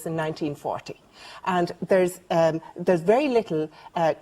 in 1940. And there's very little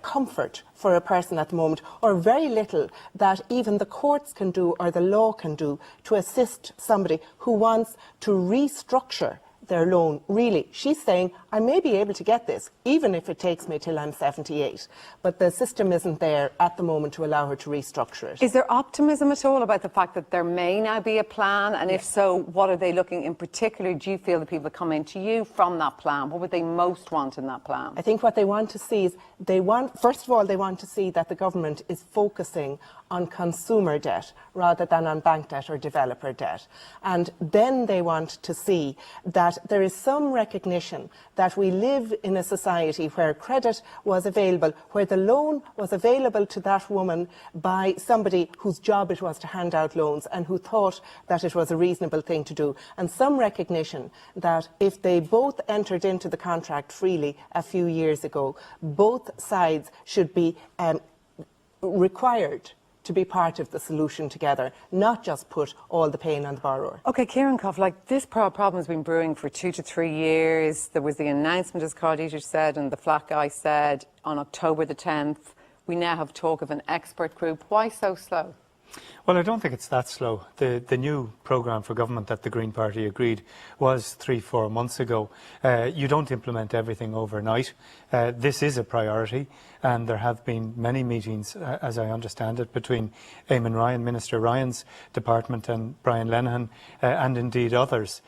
comfort for a person at the moment, or very little that even the courts can do or the law can do to assist somebody who wants to restructure their loan. Really, she's saying, I may be able to get this, even if it takes me till I'm 78. But the system isn't there at the moment to allow her to restructure it. Is there optimism at all about the fact that there may now be a plan? And if so, what are they looking in particular? Do you feel the people that come into you from that plan, what would they most want in that plan? I think what they want to see is, first of all, they want to see that the government is focusing on consumer debt rather than on bank debt or developer debt. And then they want to see that there is some recognition that we live in a society where credit was available, where the loan was available to that woman by somebody whose job it was to hand out loans and who thought that it was a reasonable thing to do. And some recognition that if they both entered into the contract freely a few years ago, both sides should be required to be part of the solution together, not just put all the pain on the borrower. OK, Ciaran Cuffe, like this problem has been brewing for 2 to 3 years. There was the announcement, as Karl Deeter said, and the FLAC guy said on October the 10th. We now have talk of an expert group. Why so slow? Well, I don't think it's that slow. The new programme for government that the Green Party agreed was 3-4 months ago. You don't implement everything overnight. This is a priority, and there have been many meetings, as I understand it, between Eamon Ryan, Minister Ryan's department, and Brian Lenihan, and indeed others.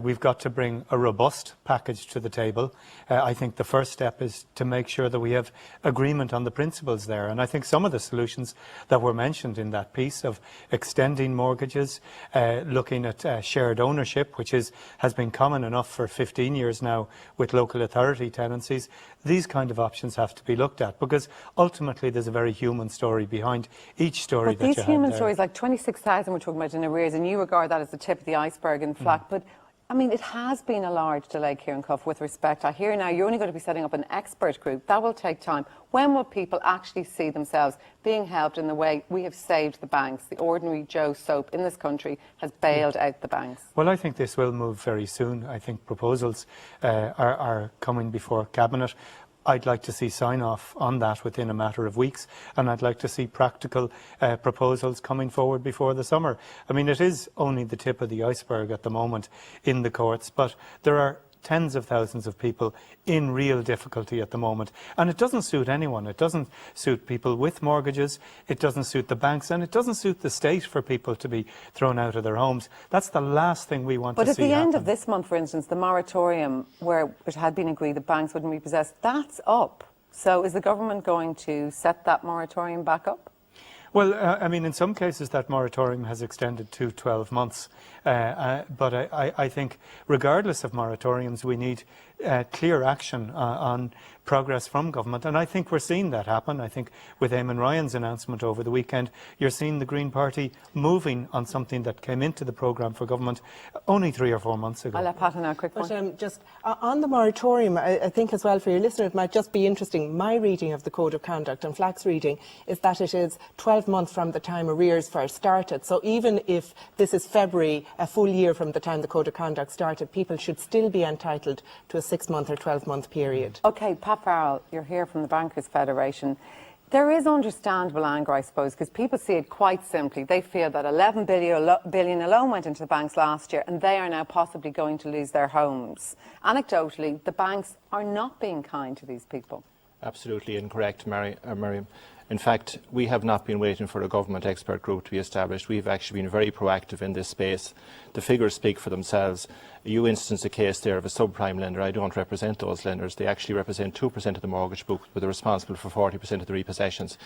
We've got to bring a robust package to the table. I think the first step is to make sure that we have agreement on the principles there. And I think some of the solutions that were mentioned in that piece of extending mortgages, looking at shared ownership, which has been common enough for 15 years now with local authority tenancies. These kind of options have to be looked at, because ultimately there's a very human story behind each story that you have there. But these human stories, like 26,000 we're talking about in arrears, and you regard that as the tip of the iceberg in FLAC, but I mean, it has been a large delay, Ciaran Cuffe, with respect. I hear now you're only going to be setting up an expert group. That will take time. When will people actually see themselves being helped in the way we have saved the banks? The ordinary Joe Soap in this country has bailed out the banks. Well, I think this will move very soon. I think proposals are coming before Cabinet. I'd like to see sign-off on that within a matter of weeks, and I'd like to see practical proposals coming forward before the summer. I mean, it is only the tip of the iceberg at the moment in the courts, but there are tens of thousands of people in real difficulty at the moment, and it doesn't suit anyone. It doesn't suit people with mortgages, it doesn't suit the banks, and it doesn't suit the state for people to be thrown out of their homes. That's the last thing we want to see happen. But at the end of this month, for instance, the moratorium where it had been agreed that banks wouldn't repossess, that's up. So is the government going to set that moratorium back up? Well, I mean, in some cases that moratorium has extended to 12 months. But I think regardless of moratoriums, we need clear action on progress from government. And I think we're seeing that happen. I think with Eamon Ryan's announcement over the weekend, you're seeing the Green Party moving on something that came into the programme for government only 3 or 4 months ago. I'll let Pat know a quick one. But just on the moratorium, I think as well for your listener, it might just be interesting. My reading of the Code of Conduct and FLAC's reading is that it is 12 months from the time arrears first started. So even if this is February, a full year from the time the Code of Conduct started, people should still be entitled to a 6-month or 12-month period. OK, Pat Farrell, you're here from the Bankers Federation. There is understandable anger, I suppose, because people see it quite simply. They feel that 11 billion alone went into the banks last year, and they are now possibly going to lose their homes. Anecdotally, the banks are not being kind to these people. Absolutely incorrect, Miriam. In fact, we have not been waiting for a government expert group to be established. We've actually been very proactive in this space. The figures speak for themselves. You instanced a case there of a subprime lender. I don't represent those lenders. They actually represent 2% of the mortgage book, but they're responsible for 40% of the repossessions.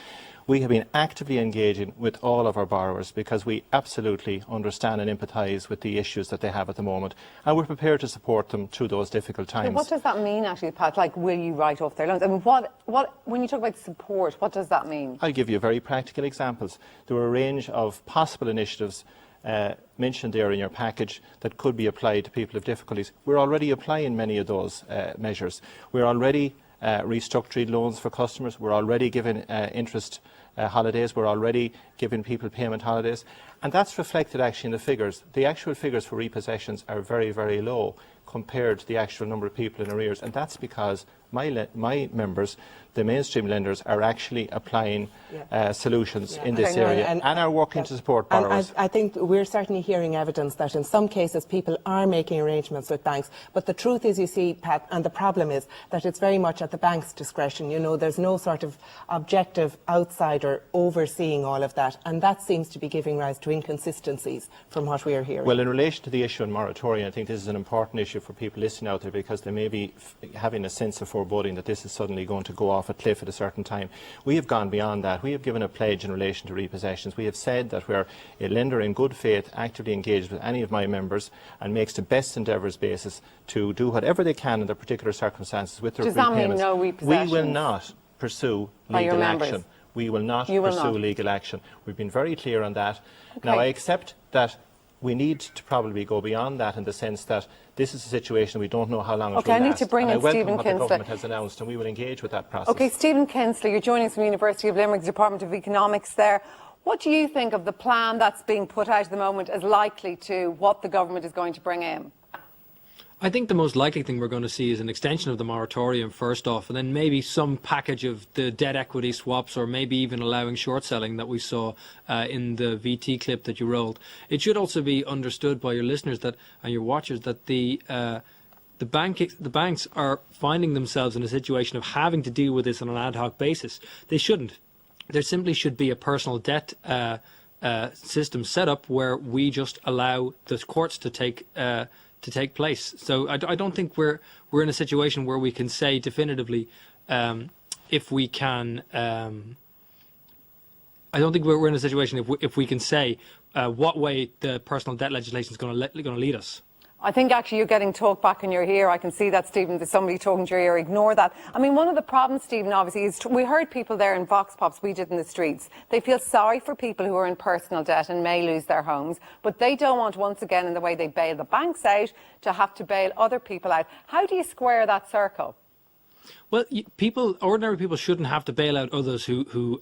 We have been actively engaging with all of our borrowers because we absolutely understand and empathise with the issues that they have at the moment, and we're prepared to support them through those difficult times. But what does that mean, actually, Pat? Like, will you write off their loans? I mean, when you talk about support, what does that mean? I'll give you very practical examples. There are a range of possible initiatives mentioned there in your package that could be applied to people with difficulties. We're already applying many of those measures. We're already restructuring loans for customers. We're already giving interest holidays. We're already giving people payment holidays. And that's reflected actually in the figures. The actual figures for repossessions are very, very low. compared to the actual number of people in arrears, and that's because my members, the mainstream lenders, are actually applying solutions in this area and are working to support borrowers. I think we're certainly hearing evidence that in some cases people are making arrangements with banks, but the truth is, you see, Pat, and the problem is that it's very much at the bank's discretion. You know, there's no sort of objective outsider overseeing all of that, and that seems to be giving rise to inconsistencies from what we are hearing. Well, in relation to the issue on moratorium, I think this is an important issue for people listening out there, because they may be having a sense of foreboding that this is suddenly going to go off a cliff at a certain time. We have gone beyond that. We have given a pledge in relation to repossessions. We have said that we're a lender in good faith, actively engaged with any of my members, and makes the best endeavours basis to do whatever they can in their particular circumstances with their repayments. Does that mean no repossessions? We will not pursue legal action. We will not pursue legal action. We've been very clear on that. Okay. Now, I accept that we need to probably go beyond that, in the sense that this is a situation we don't know how long it will last. I need to bring in Stephen what the Kinsella. government has announced, and we will engage with that process. Okay, Stephen Kinsella, you're joining us from the University of Limerick, Department of Economics there. What do you think of the plan that's being put out at the moment as likely to what the government is going to bring in? I think the most likely thing we're going to see is an extension of the moratorium first off, and then maybe some package of the debt equity swaps, or maybe even allowing short selling that we saw in the VT clip that you rolled. It should also be understood by your listeners that, and your watchers, that the banks are finding themselves in a situation of having to deal with this on an ad hoc basis. They shouldn't. There simply should be a personal debt system set up where we just allow the courts to take place. So I don't think we're in a situation where we can say definitively if we can. I don't think we're in a situation if we can say what way the personal debt legislation is going to lead us. I think actually you're getting talk back in your ear. I can see that, Stephen. There's somebody talking to your ear. Ignore that. I mean, one of the problems, Stephen, obviously, is we heard people there in Vox Pops we did in the streets. They feel sorry for people who are in personal debt and may lose their homes, but they don't want, once again, in the way they bail the banks out, to have to bail other people out. How do you square that circle? Well, ordinary people shouldn't have to bail out others who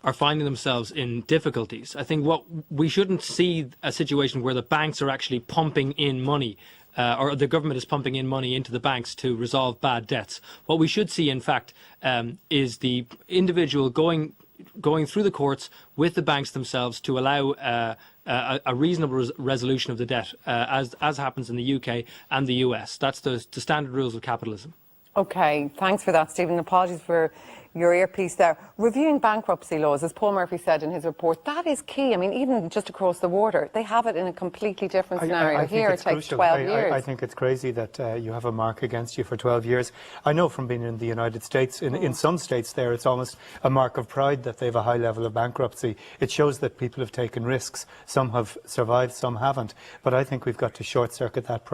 are finding themselves in difficulties. I think we shouldn't see a situation where the banks are actually pumping in money, or the government is pumping in money into the banks to resolve bad debts. What we should see, in fact, is the individual going through the courts with the banks themselves to allow a reasonable resolution of the debt, as happens in the UK and the US. That's the standard rules of capitalism. Okay, thanks for that, Stephen. Apologies for your earpiece there. Reviewing bankruptcy laws, as Paul Murphy said in his report, that is key. I mean, even just across the water, they have it in a completely different scenario. I Here it takes 12 years. I think it's crazy that you have a mark against you for 12 years. I know from being in the United States, in some states there, it's almost a mark of pride that they have a high level of bankruptcy. It shows that people have taken risks. Some have survived, some haven't. But I think we've got to short-circuit that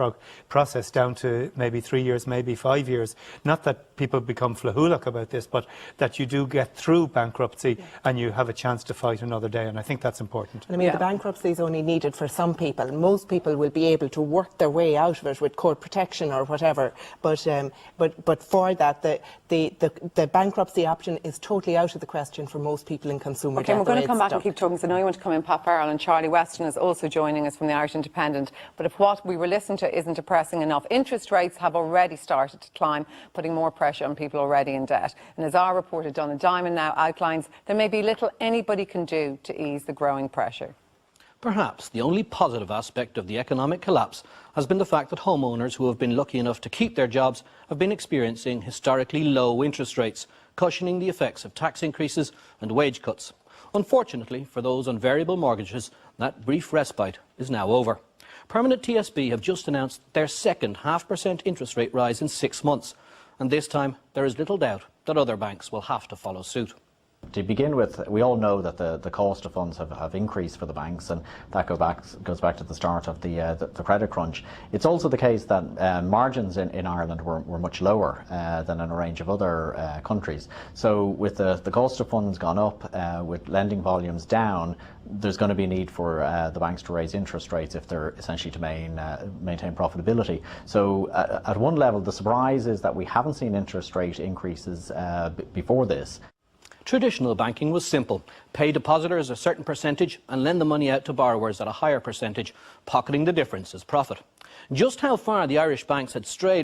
process down to maybe 3 years, maybe 5 years. Not that people become flahulak about this, but that you do get through bankruptcy and you have a chance to fight another day, and I think that's important. I mean, the bankruptcy is only needed for some people. Most people will be able to work their way out of it with court protection or whatever, but for that, the bankruptcy option is totally out of the question for most people in consumer debt. Okay, we're going to come back and keep talking, so I know you want to come in. Pat Farrell and Charlie Weston is also joining us from the Irish Independent, but if what we were listening to isn't depressing enough, interest rates have already started to climb, putting more pressure on people already in debt. And as our reporter Donna Diamond now outlines, there may be little anybody can do to ease the growing pressure. Perhaps the only positive aspect of the economic collapse has been the fact that homeowners who have been lucky enough to keep their jobs have been experiencing historically low interest rates, cushioning the effects of tax increases and wage cuts. Unfortunately, for those on variable mortgages, that brief respite is now over. Permanent TSB have just announced their second 0.5% interest rate rise in 6 months, and this time there is little doubt that other banks will have to follow suit. To begin with, we all know that the cost of funds have increased for the banks, and that goes back to the start of the credit crunch. It's also the case that margins in Ireland were much lower than in a range of other countries. So with the cost of funds gone up, with lending volumes down, there's going to be a need for the banks to raise interest rates if they're essentially to maintain profitability. So at one level, the surprise is that we haven't seen interest rate increases before this. Traditional banking was simple. Pay depositors a certain percentage and lend the money out to borrowers at a higher percentage, pocketing the difference as profit. Just how far the Irish banks had strayed